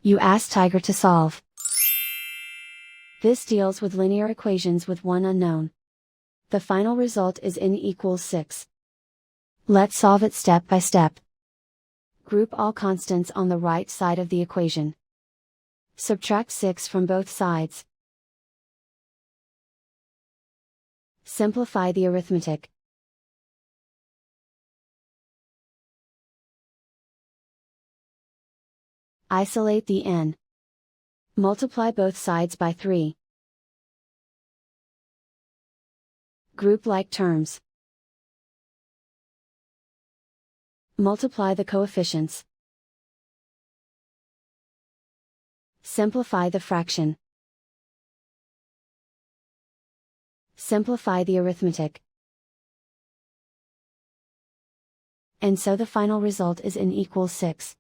You ask Tiger to solve. This deals with linear equations with one unknown. The final result is n equals 6. Let's solve it step by step. Group all constants on the right side of the equation. Subtract 6 from both sides. Simplify the arithmetic. Isolate the n. Multiply both sides by 3. Group like terms. Multiply the coefficients. Simplify the fraction. Simplify the arithmetic. And so the final result is n equals 6.